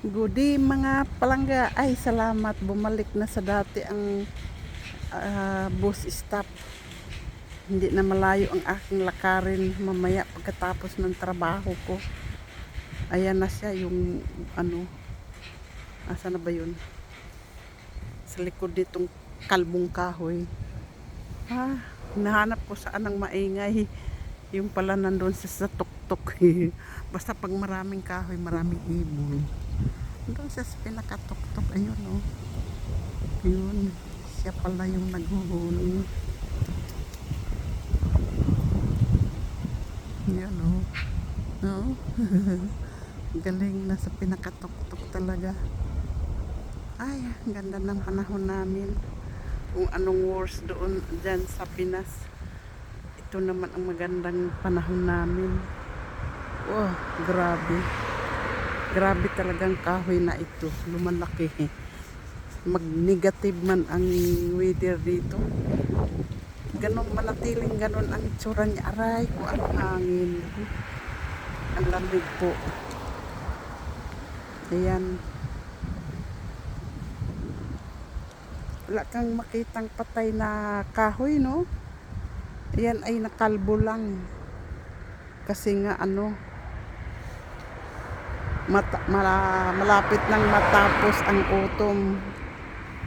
Goody mga palangga, ay salamat, bumalik na sa dati ang bus stop. Hindi na malayo ang aking lakarin mamaya pagkatapos ng trabaho ko. Ayan na siya yung asa na ba yun? Sa likod nitong kalbong kahoy. Nahanap ko saan ang maingay. Yung pala nandun sa tuktok. Basta pag maraming kahoy, maraming ibon. Doon siya sa pinakatuktok. Ayun o. Yun. Siya pala yung naghuhuli. Yan o. No? Galing na sa pinakatuktok talaga. Ay, ganda ng panahon namin. Kung anong wars doon dyan sa Pinas. Ito naman ang magandang panahon namin. Oh, grabe. Grabe talagang kahoy na ito. Lumalaki. Mag-negative man ang weather dito. Ganon, manatiling ganon ang itsura niya. Aray ko, ang hangin. Ang lamig po. Ayan. Wala kang makitang patay na kahoy, no? Ayan ay nakalbo lang. Kasi nga malapit nang matapos ang autumn.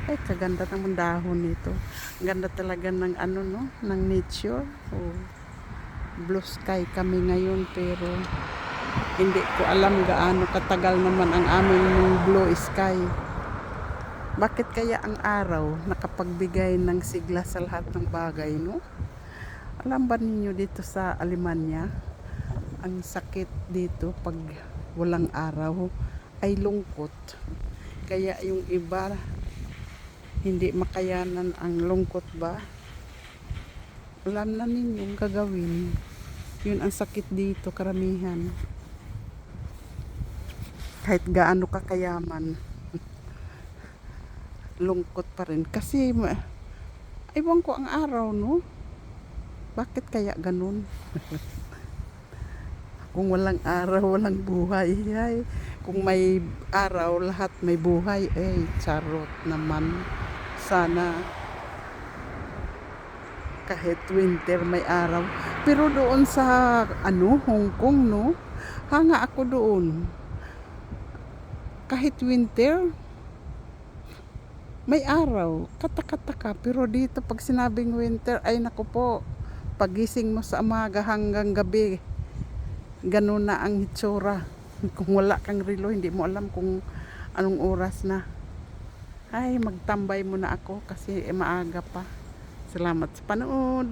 Ay, kaganda ng dahon nito. Ganda talaga ng no, ng nature. Oh, blue sky kami ngayon, pero hindi ko alam gaano katagal naman ang aming blue sky. Bakit kaya ang araw nakapagbigay ng sigla sa lahat ng bagay, no? Alam ba ninyo dito sa Alemanya, ang sakit dito pag walang araw ay lungkot. Kaya yung iba hindi makayanan ang lungkot ba? Alam na ninyong gagawin. Yun ang sakit dito karamihan. Kahit gaano kakayaman, lungkot pa rin. Kasi ewan ko ang araw, no? Bakit kaya ganun? Kung walang araw, walang buhay. Ay, kung may araw, lahat may buhay. Eh, charot naman. Sana kahit winter may araw. Pero doon sa Hong Kong, no? Hanga ako doon. Kahit winter, may araw. Katakataka. Pero dito, pag sinabing winter, ay naku po, pagising mo sa umaga hanggang gabi, ganun na ang hitsura. Kung wala kang relo, hindi mo alam kung anong oras na. Ay, magtambay muna ako kasi maaga pa. Salamat sa panood.